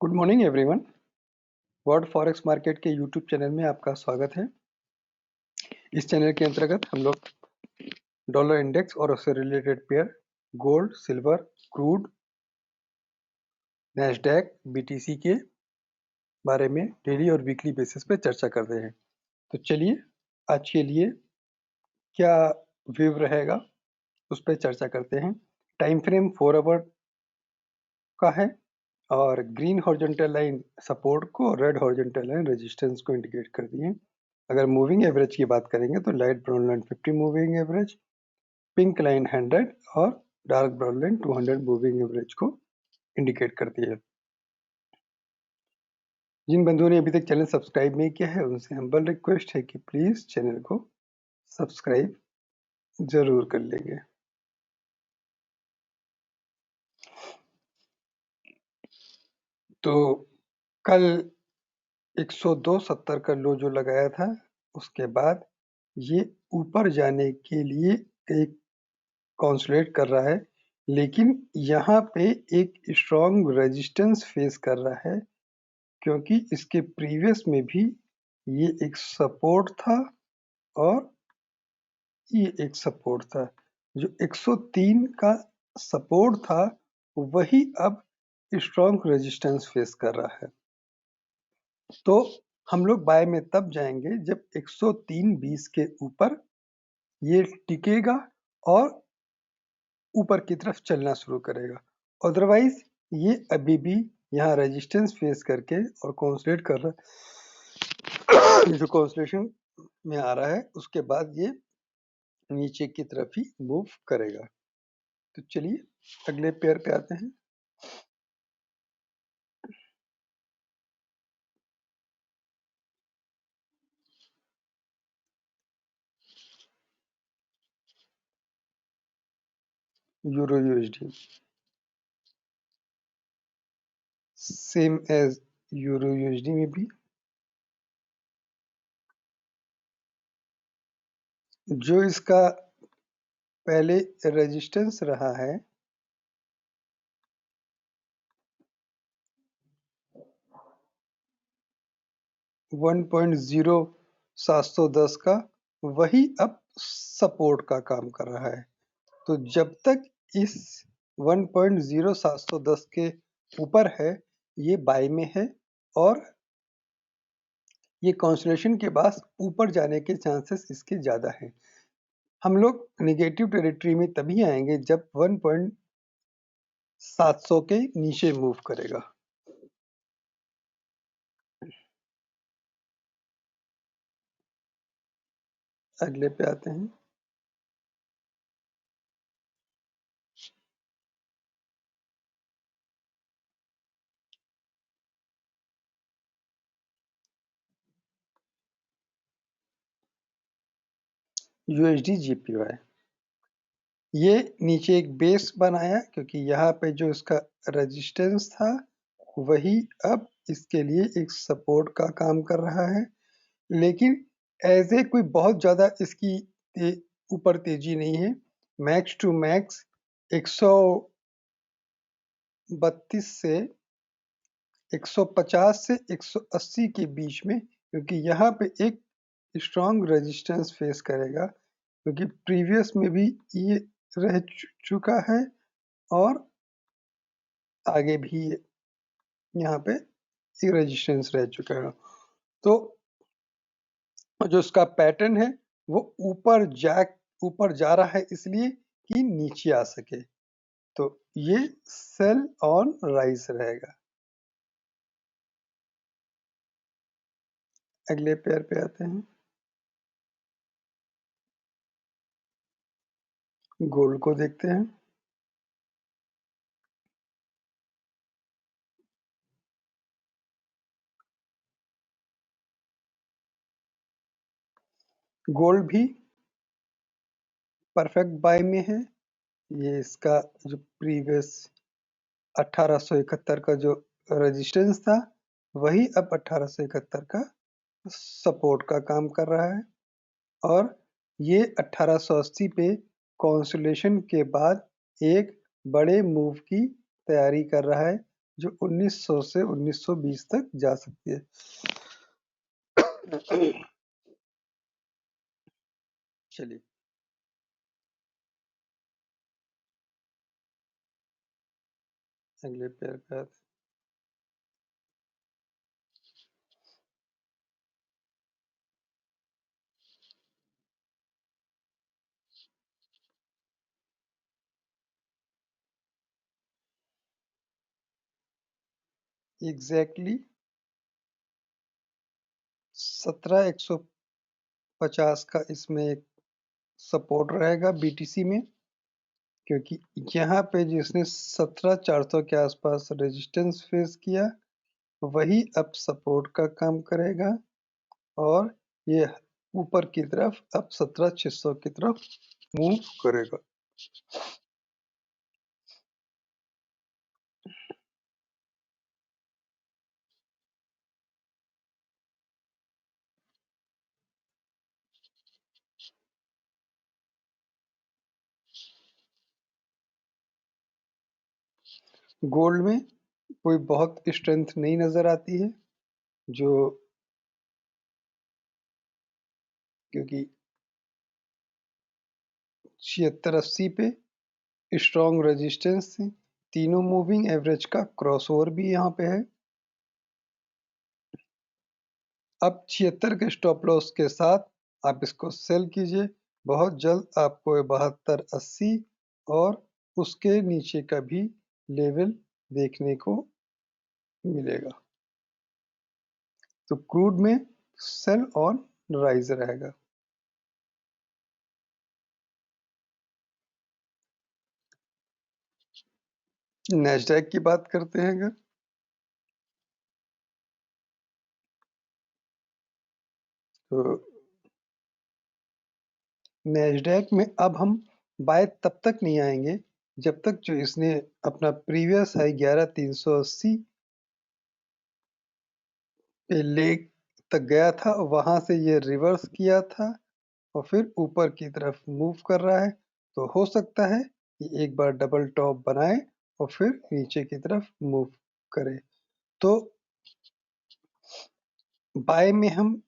Good morning everyone. World forex market के YouTube channel में आपका स्वागत है। इस चैनल के अंतर्गत हम लोग डॉलर इंडेक्स और उससे related pair gold, silver, crude, Nasdaq, BTC के बारे में डेली और वीकली बेसिस पे चर्चा करते हैं। तो चलिए आज के लिए क्या व्यू रहेगा उस पर चर्चा करते हैं। टाइम फ्रेम 4 आवर का है और ग्रीन हॉरिजॉन्टल लाइन सपोर्ट को और रेड हॉरिजॉन्टल लाइन रेजिस्टेंस को इंडिकेट करती है। अगर मूविंग एवरेज की बात करेंगे तो light brown line 50 moving average, pink line 100 और dark brown line 200 moving average को इंडिकेट करती है। जिन बंधुओं ने अभी तक चैनल सब्सक्राइब नहीं किया है उनसे हम्बल रिक्वेस्ट है कि प्लीज चैनल को सब्सक्राइब जरूर कर लेंगे। तो कल 102.70 का लो जो लगाया था उसके बाद ये ऊपर जाने के लिए एक कंसोलिडेट कर रहा है, लेकिन यहाँ पे एक स्ट्रॉन्ग रेजिस्टेंस फेस कर रहा है क्योंकि इसके प्रीवियस में भी ये एक सपोर्ट था और ये एक सपोर्ट था। जो 103 का सपोर्ट था वही अब स्ट्रॉन्ग रेजिस्टेंस फेस कर रहा है। तो हम लोग बाय में तब जाएंगे जब 103.20 के ऊपर ये टिकेगा और ऊपर की तरफ चलना शुरू करेगा। अदरवाइज ये अभी भी यहाँ रेजिस्टेंस फेस करके और कंसोलिडेट कर रहा है। जो कंसोलिडेशन में आ रहा है उसके बाद ये नीचे की तरफ ही मूव करेगा। तो चलिए अगले पेयर पे आते हैं। Euro USD same as euro USD में भी जो इसका पहले रेजिस्टेंस रहा है 1.0710 का, वही अब सपोर्ट का काम कर रहा है। तो जब तक इस 1.0710 के ऊपर है ये बाय में है और ये कंसोलिडेशन के बाद ऊपर जाने के चांसेस इसके ज्यादा हैं। हम लोग निगेटिव टेरिटरी में तभी आएंगे जब 1.700 के नीचे मूव करेगा। अगले पे आते हैं। यूएसडी जीपीवाई ये नीचे एक बेस बनाया क्योंकि यहाँ पे जो इसका रेजिस्टेंस था वही अब इसके लिए एक सपोर्ट का काम कर रहा है, लेकिन एज ए कोई बहुत ज्यादा इसकी ऊपर तेजी नहीं है। मैक्स टू मैक्स 132 से 150 से 180 के बीच में, क्योंकि यहाँ पे एक स्ट्रॉन्ग रेजिस्टेंस फेस करेगा क्योंकि प्रीवियस में भी ये रह चुका है और आगे भी यहाँ पे एक रेजिस्टेंस रह चुका है। तो जो इसका पैटर्न है वो ऊपर जा रहा है इसलिए कि नीचे आ सके। तो ये सेल ऑन राइज रहेगा। अगले पेयर पे आते हैं। गोल्ड को देखते हैं। गोल्ड भी परफेक्ट बाय में है। ये इसका जो प्रीवियस 1871 का जो रेजिस्टेंस था वही अब 1871 का सपोर्ट का काम कर रहा है और ये 1880 पे कंसोलिडेशन के बाद एक बड़े मूव की तैयारी कर रहा है जो 1900 से 1920 तक जा सकती है। चलिए अगले पैराग्राफ। एग्जैक्टली 17,150 का इसमें एक सपोर्ट रहेगा बीटीसी में, क्योंकि यहाँ पे जिसने 17,400 के आसपास रेजिस्टेंस फेस किया वही अब सपोर्ट का काम करेगा, और ये ऊपर की तरफ अब 17,600 की तरफ मूव करेगा। गोल्ड में कोई बहुत स्ट्रेंथ नहीं नजर आती है, जो क्योंकि 76-80 पे स्ट्रॉन्ग रेजिस्टेंस थी, तीनों मूविंग एवरेज का क्रॉसओवर भी यहाँ पे है। अब 76 के स्टॉप लॉस के साथ आप इसको सेल कीजिए, बहुत जल्द आपको 72-80 और उसके नीचे का भी लेवल देखने को मिलेगा। तो क्रूड में सेल ऑन राइज रहेगा। नैस्डैक की बात करते हैं अगर, तो नैस्डैक में अब हम बाय तब तक नहीं आएंगे जब तक जो इसने अपना प्रीवियस हाई 11,380 पे लेग तक गया था, वहां से ये रिवर्स किया था और फिर ऊपर की तरफ मूव कर रहा है। तो हो सकता है कि एक बार डबल टॉप बनाए और फिर नीचे की तरफ मूव करे। तो बाय में हम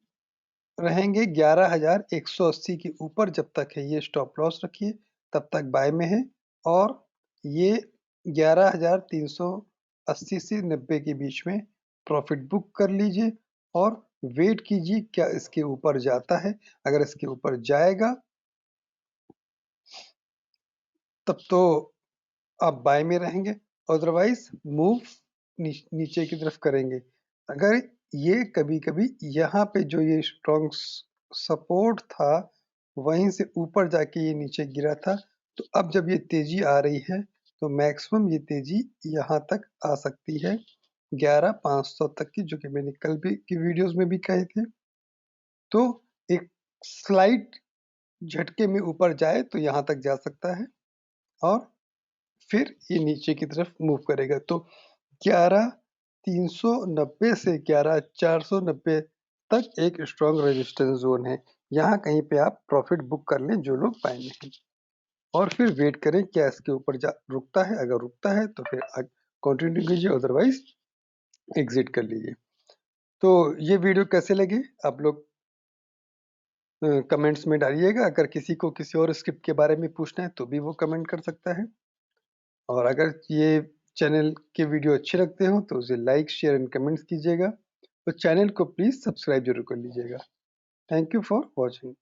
रहेंगे 11,180 के ऊपर, जब तक है ये स्टॉप लॉस रखिए तब तक बाय में है, और ये 11,380 से 90 के बीच में प्रॉफिट बुक कर लीजिए और वेट कीजिए क्या इसके ऊपर जाता है। अगर इसके ऊपर जाएगा तब तो आप बाय में रहेंगे, अदरवाइज मूव नीचे की तरफ करेंगे। अगर ये कभी कभी यहाँ पे जो ये स्ट्रॉन्ग सपोर्ट था वहीं से ऊपर जाके ये नीचे गिरा था, तो अब जब ये तेजी आ रही है तो मैक्सिमम ये तेजी यहाँ तक आ सकती है 11,500 तक की, जो कि मैंने कल भी की वीडियोस में भी कहे थे। तो एक स्लाइड झटके में ऊपर जाए तो यहाँ तक जा सकता है और फिर ये नीचे की तरफ मूव करेगा। तो 11,390 से 11,490 तक एक स्ट्रॉन्ग रेजिस्टेंस जोन है, यहाँ कहीं पे आप प्रॉफिट बुक कर लें जो लोग बाय में हैं, और फिर वेट करें क्या इसके ऊपर रुकता है। अगर रुकता है तो फिर कंटिन्यू कीजिए, अदरवाइज एग्जिट कर लीजिए। तो ये वीडियो कैसे लगे आप लोग कमेंट्स में डालिएगा। अगर किसी को किसी और स्क्रिप्ट के बारे में पूछना है तो भी वो कमेंट कर सकता है, और अगर ये चैनल के वीडियो अच्छे लगते हो तो उसे लाइक शेयर एंड कमेंट्स कीजिएगा, तो चैनल को प्लीज सब्सक्राइब जरूर कर लीजिएगा। Thank you for watching.